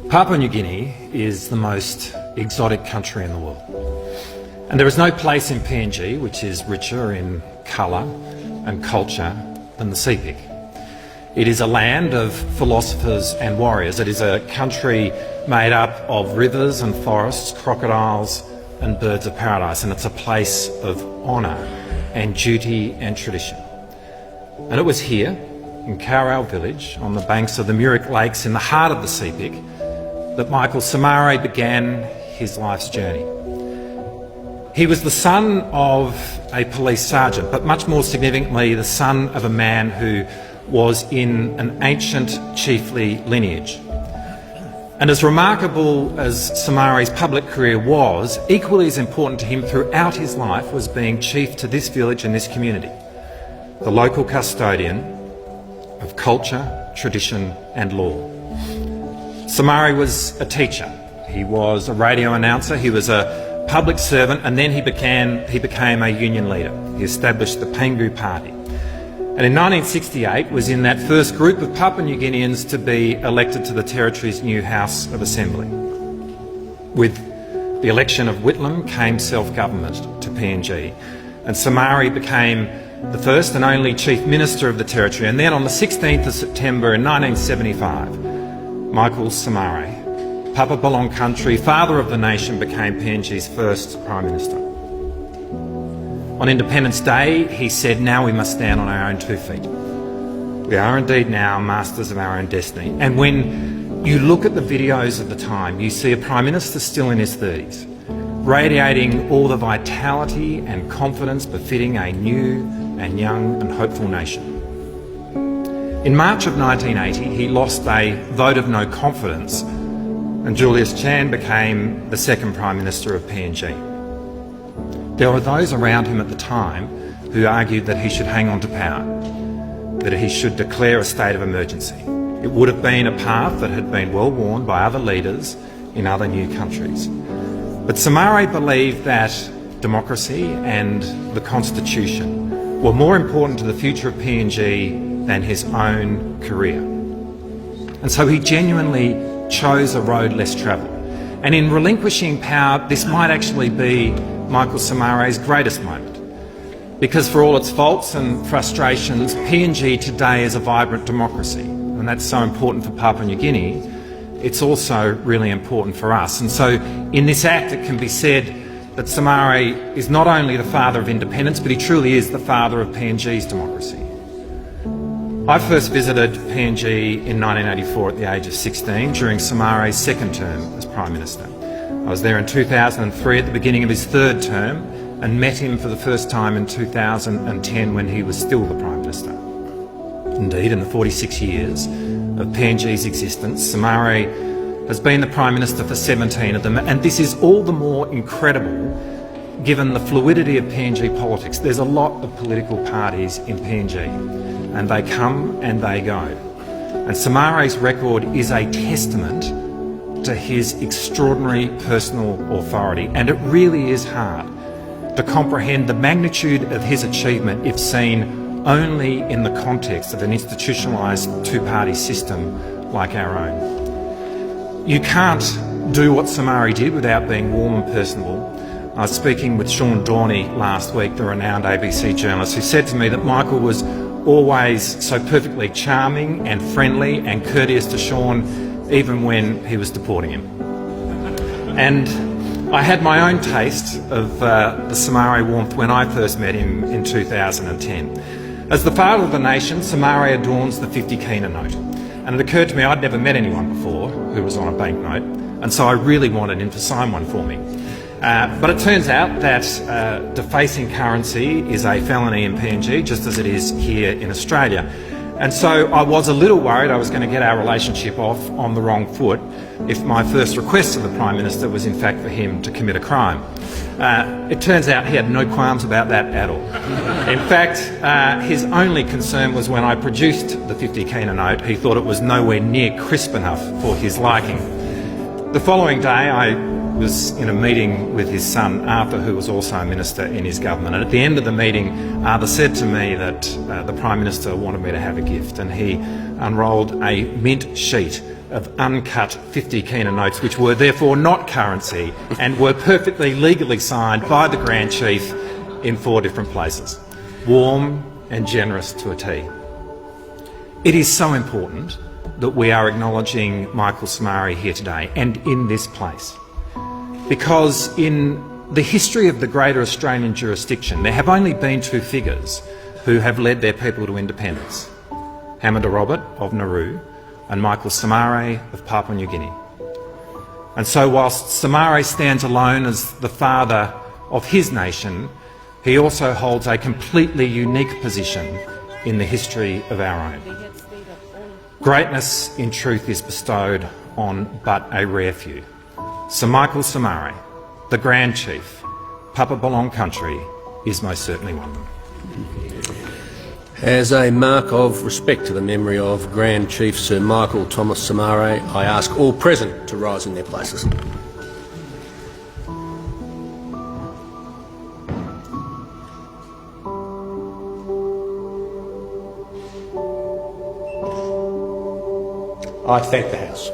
Papua New Guinea is the most exotic country in the world. And there is no place in PNG which is richer in colour and culture than the sea pig. It is a land of philosophers and warriors. It is a country made up of rivers and forests, crocodiles and birds of paradise, and it's a place of honour and duty and tradition. And it was here, in Kaurau village, on the banks of the Murik Lakes in the heart of the sea pig, that Michael Somare began his life's journey. He was the son of a police sergeant, but much more significantly, the son of a man who was in an ancient chiefly lineage. And as remarkable as Somare's public career was, equally as important to him throughout his life was being chief to this village and this community, the local custodian of culture, tradition and law. Somare was a teacher, he was a radio announcer, he was a public servant, and then he became a union leader. He established the Pengu Party. And in 1968 was in that first group of Papua New Guineans to be elected to the territory's new House of Assembly. With the election of Whitlam came self-government to PNG, and Somare became the first and only Chief Minister of the territory. And then on the 16th of September in 1975, Michael Somare, Papa Balong Country, father of the nation, became PNG's first Prime Minister. On Independence Day, he said, "Now we must stand on our own 2 feet. We are indeed now masters of our own destiny." And when you look at the videos of the time, you see a Prime Minister still in his 30s, radiating all the vitality and confidence befitting a new and young and hopeful nation. In March of 1980, he lost a vote of no confidence, and Julius Chan became the second Prime Minister of PNG. There were those around him at the time who argued that he should hang on to power, that he should declare a state of emergency. It would have been a path that had been well worn by other leaders in other new countries. But Somare believed that democracy and the Constitution were more important to the future of PNG than his own career. And so he genuinely chose a road less travelled. And in relinquishing power, this might actually be Michael Somare's greatest moment. Because for all its faults and frustrations, PNG today is a vibrant democracy. And that's so important for Papua New Guinea. It's also really important for us. And so in this act, it can be said that Somare is not only the father of independence, but he truly is the father of PNG's democracy. I first visited PNG in 1984 at the age of 16 during Somare's second term as Prime Minister. I was there in 2003 at the beginning of his third term and met him for the first time in 2010 when he was still the Prime Minister. Indeed, in the 46 years of PNG's existence, Somare has been the Prime Minister for 17 of them, and this is all the more incredible given the fluidity of PNG politics. There's a lot of political parties in PNG, and they come and they go. And Somare's record is a testament to his extraordinary personal authority, and it really is hard to comprehend the magnitude of his achievement if seen only in the context of an institutionalised two-party system like our own. You can't do what Somare did without being warm and personable. I was speaking with Sean Dorney last week, the renowned ABC journalist, who said to me that Michael was always so perfectly charming and friendly and courteous to Sean, even when he was deporting him. And I had my own taste of the Somare warmth when I first met him in 2010. As the father of the nation, Somare adorns the 50 kina note. And it occurred to me I'd never met anyone before who was on a banknote, and so I really wanted him to sign one for me. But it turns out that defacing currency is a felony in PNG, just as it is here in Australia. And so I was a little worried I was going to get our relationship off on the wrong foot if my first request of the Prime Minister was in fact for him to commit a crime. It turns out he had no qualms about that at all. In fact, his only concern was when I produced the 50 kina note, he thought it was nowhere near crisp enough for his liking. The following day I was in a meeting with his son Arthur, who was also a minister in his government, and at the end of the meeting Arthur said to me that the Prime Minister wanted me to have a gift, and he unrolled a mint sheet of uncut 50 kina notes, which were therefore not currency and were perfectly legally signed by the Grand Chief in 4 different places. Warm and generous to a T. It is so important that we are acknowledging Michael Somare here today and in this place, because in the history of the greater Australian jurisdiction, there have only been 2 figures who have led their people to independence: Hamida Robert of Nauru and Michael Somare of Papua New Guinea. And so whilst Somare stands alone as the father of his nation, he also holds a completely unique position in the history of our own. Greatness, in truth, is bestowed on but a rare few. Sir Michael Somare, the Grand Chief, Papa Belong Country, is most certainly one of them. As a mark of respect to the memory of Grand Chief Sir Michael Thomas Somare, I ask all present to rise in their places. I thank the House.